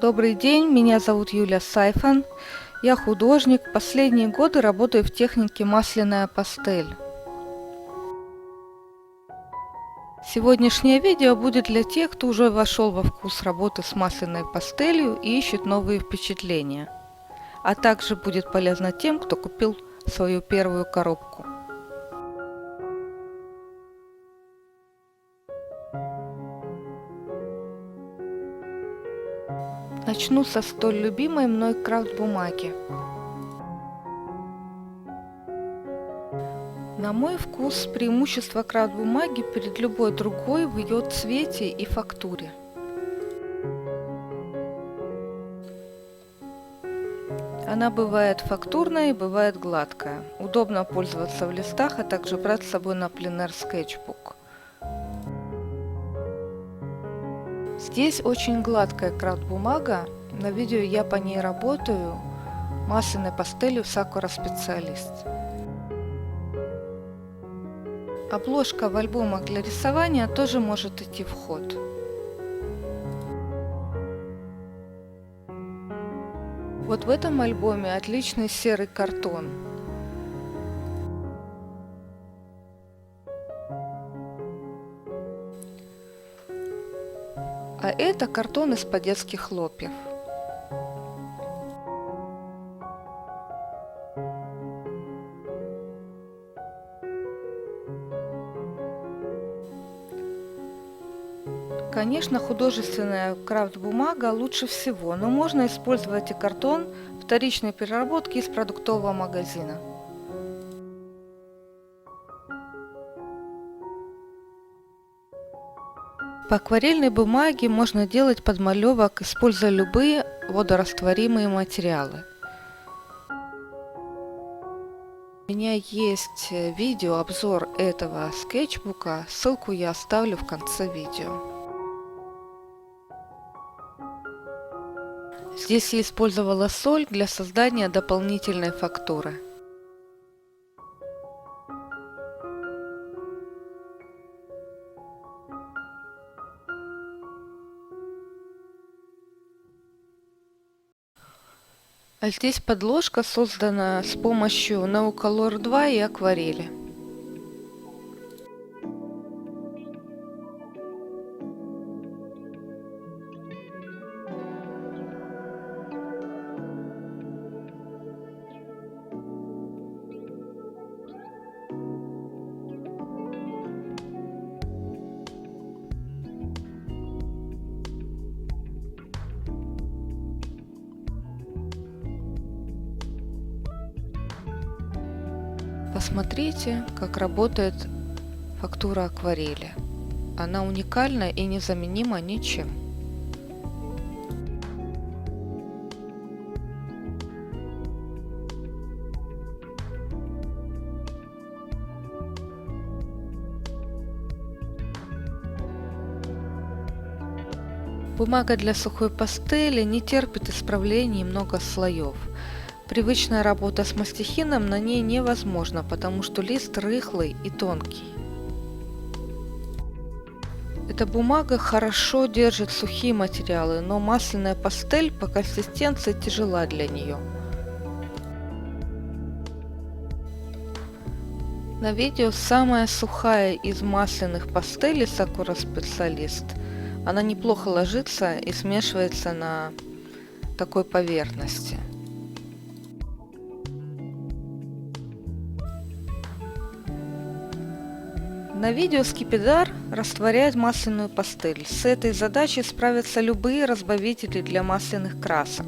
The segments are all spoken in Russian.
Добрый день, меня зовут Юлия Сайфан. Я художник, последние годы работаю в технике масляная пастель. Сегодняшнее видео будет для тех, кто уже вошел во вкус работы с масляной пастелью и ищет новые впечатления. А также будет полезно тем, кто купил свою первую коробку. Начну со столь любимой мной крафт-бумаги. На мой вкус, преимущество крафт-бумаги перед любой другой в ее цвете и фактуре. Она бывает фактурная и бывает гладкая. Удобно пользоваться в листах, а также брать с собой на пленэр скетчбук. Здесь очень гладкая крафт-бумага. На видео я по ней работаю масляной пастелью Sakura Specialist. Обложка в альбомах для рисования тоже может идти в ход. Вот в этом альбоме отличный серый картон. А это картон из-под детских хлопьев. Конечно, художественная крафт-бумага лучше всего, но можно использовать и картон вторичной переработки из продуктового магазина. По акварельной бумаге можно делать подмалевок, используя любые водорастворимые материалы. У меня есть видеообзор этого скетчбука, ссылку я оставлю в конце видео. Здесь я использовала соль для создания дополнительной фактуры. А здесь подложка создана с помощью Neocolor 2 и акварели. Посмотрите, как работает фактура акварели. Она уникальна и незаменима ничем. Бумага для сухой пастели не терпит исправлений и много слоев. Привычная работа с мастихином на ней невозможна, потому что лист рыхлый и тонкий. Эта бумага хорошо держит сухие материалы, но масляная пастель по консистенции тяжела для нее. На видео самая сухая из масляных пастелей Sakura Specialist. Она неплохо ложится и смешивается на такой поверхности. На видео скипидар растворяет масляную пастель. С этой задачей справятся любые разбавители для масляных красок.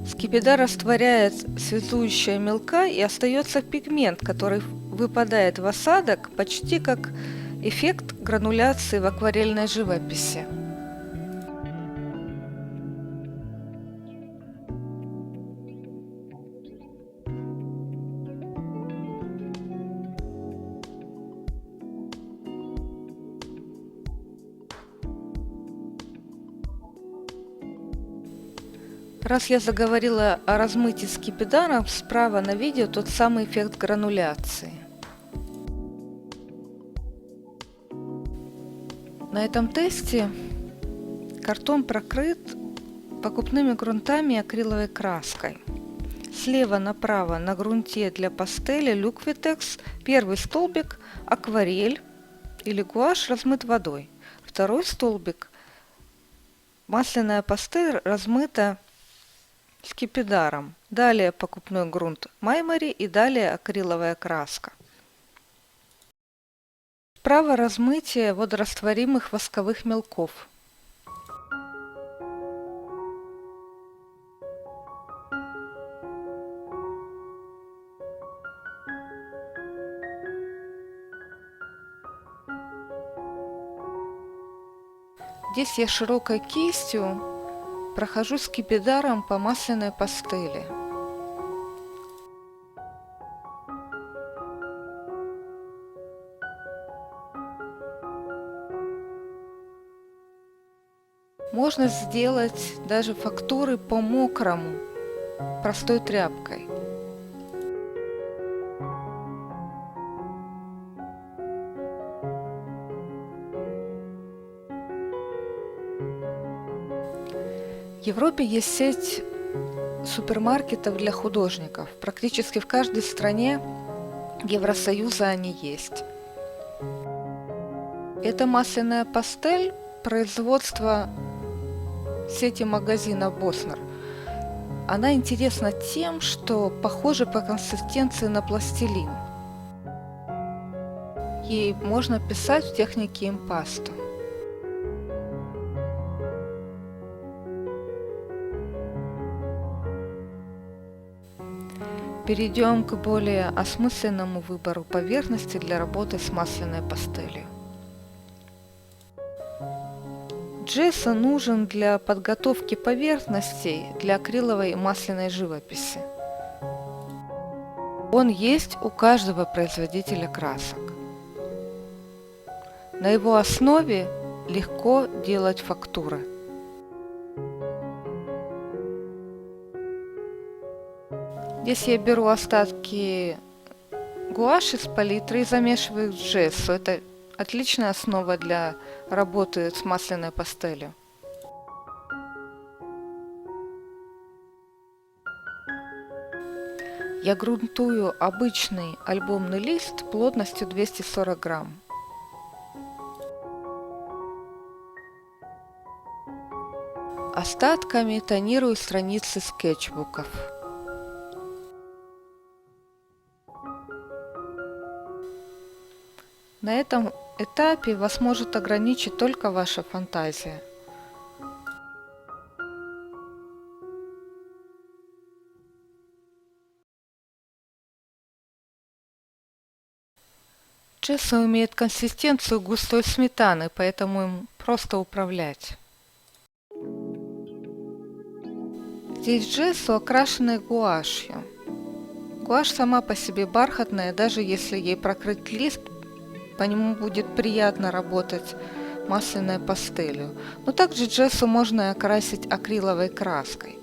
Скипидар растворяет связующие мелка и остается пигмент, который выпадает в осадок, почти как эффект грануляции в акварельной живописи. Раз я заговорила о размытии скипидара, справа на видео тот самый эффект грануляции. На этом тесте Картон прокрыт покупными грунтами и акриловой краской. Слева направо на грунте для пастели Liquitex первый столбик акварель или гуашь размыт водой. Второй столбик масляная пастель размыта скипидаром. Далее покупной грунт Маймори и далее акриловая краска. Справа размытие водорастворимых восковых мелков. Здесь я широкой кистью прохожу скипидаром по масляной пастели. Можно сделать даже фактуры по мокрому, простой тряпкой. В Европе есть сеть супермаркетов для художников. Практически в каждой стране Евросоюза они есть. Это масляная пастель производства сети магазинов Боснер. Она интересна тем, что похожа по консистенции на пластилин. Ей можно писать в технике импасто. Перейдем к более осмысленному выбору поверхности для работы с масляной пастелью. Джессо нужен для подготовки поверхностей для акриловой и масляной живописи. Он есть у каждого производителя красок. На его основе легко делать фактуры. Здесь я беру остатки гуаши с палитры и замешиваю с джессо. Это отличная основа для работы с масляной пастелью. Я грунтую обычный альбомный лист плотностью 240 грамм. Остатками тонирую страницы скетчбуков. На этом этапе вас может ограничить только ваша фантазия. Джессо имеет консистенцию густой сметаны, поэтому им просто управлять. Здесь джессо, окрашенный гуашью. Гуашь сама по себе бархатная, даже если ей прокрыть лист, по нему будет приятно работать масляной пастелью. Но также джессо можно окрасить акриловой краской.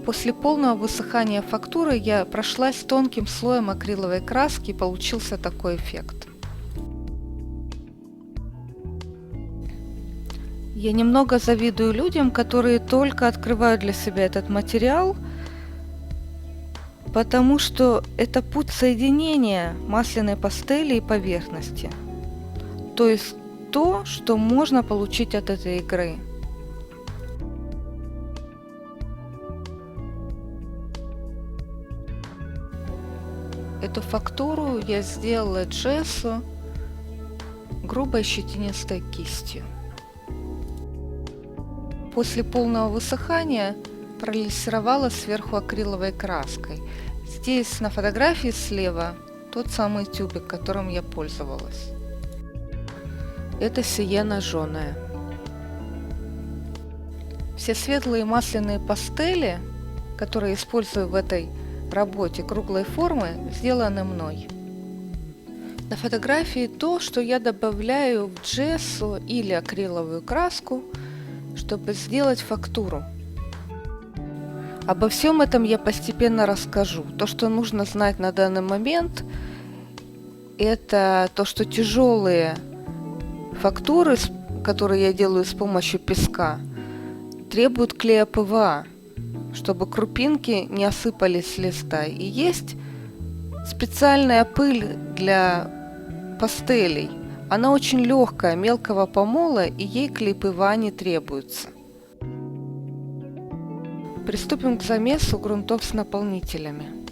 После полного высыхания фактуры я прошлась тонким слоем акриловой краски и получился такой эффект. Я немного завидую людям, которые только открывают для себя этот материал, потому что это путь соединения масляной пастели и поверхности. То есть то, что можно получить от этой игры. Эту фактуру я сделала джессо грубой щетинистой кистью. После полного высыхания пролессировала сверху акриловой краской. Здесь на фотографии слева тот самый тюбик, которым я пользовалась. Это сиена жженая. Все светлые масляные пастели, которые использую в этой работе круглой формы, сделаны мной. На фотографии то, что я добавляю в джессо или акриловую краску, чтобы сделать фактуру. Обо всем этом я постепенно расскажу. То, что нужно знать на данный момент, это то, что тяжелые фактуры который я делаю с помощью песка, требует клея ПВА, чтобы крупинки не осыпались с листа. И есть специальная пыль для пастелей. Она очень легкая, мелкого помола, и ей клей ПВА не требуется. Приступим к замесу грунтов с наполнителями.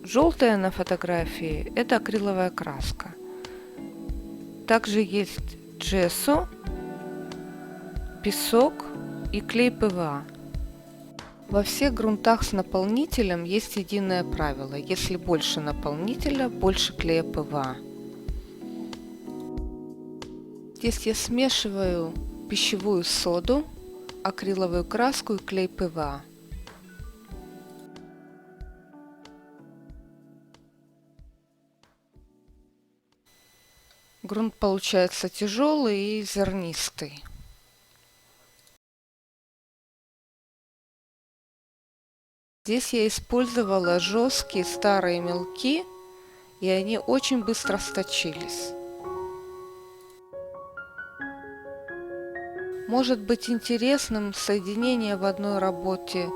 Желтая на фотографии – это акриловая краска. Также есть джессо, песок и клей ПВА. Во всех грунтах с наполнителем есть единое правило: если больше наполнителя, больше клея ПВА. Здесь я смешиваю пищевую соду, акриловую краску и клей ПВА. Грунт получается тяжелый и зернистый. Здесь я использовала жесткие старые мелки, и они очень быстро сточились. Может быть интересным соединение в одной работе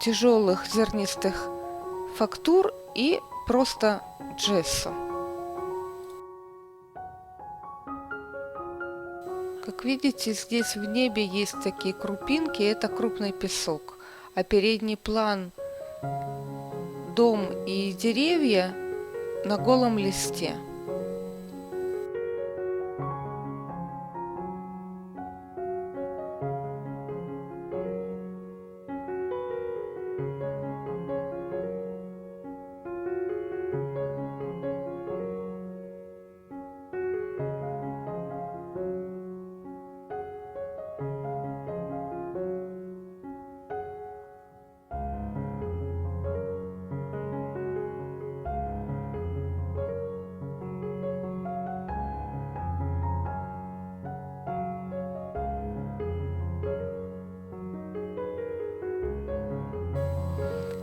тяжелых зернистых фактур и просто джессо. Как видите, здесь в небе есть такие крупинки, это крупный песок. А передний план, дом и деревья на голом листе.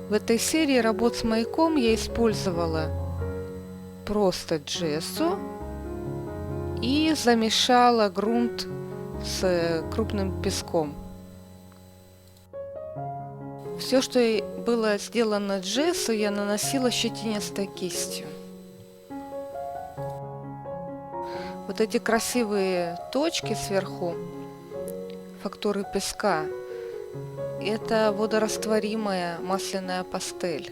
В этой серии работ с маяком я использовала просто джессо и замешала грунт с крупным песком. Все, что было сделано джессо, я наносила щетинистой кистью. Вот эти красивые точки сверху, фактуры песка, это водорастворимая масляная пастель.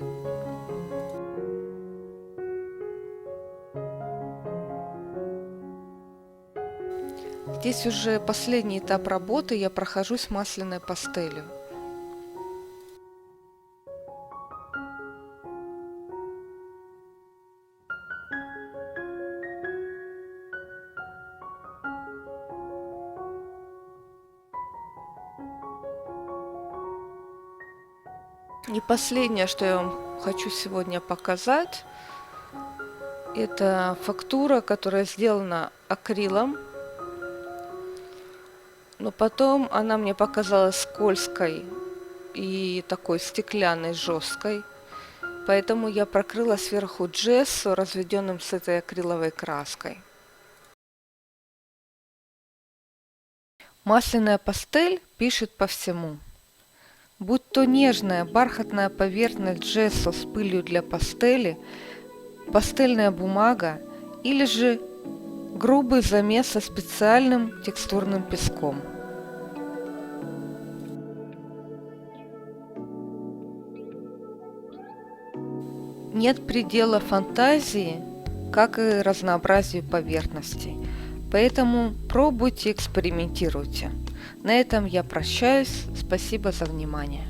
Здесь уже последний этап работы, я прохожусь масляной пастелью. И последнее, что я вам хочу сегодня показать, это фактура, которая сделана акрилом, но потом она мне показалась скользкой и такой стеклянной, жесткой, поэтому я прокрыла сверху джессо, разведенным с этой акриловой краской. Масляная пастель пишет по всему. Будь то нежная бархатная поверхность джессо с пылью для пастели, пастельная бумага или же грубый замес со специальным текстурным песком. Нет предела фантазии, как и разнообразию поверхностей. Поэтому пробуйте, экспериментируйте. На этом я прощаюсь. Спасибо за внимание.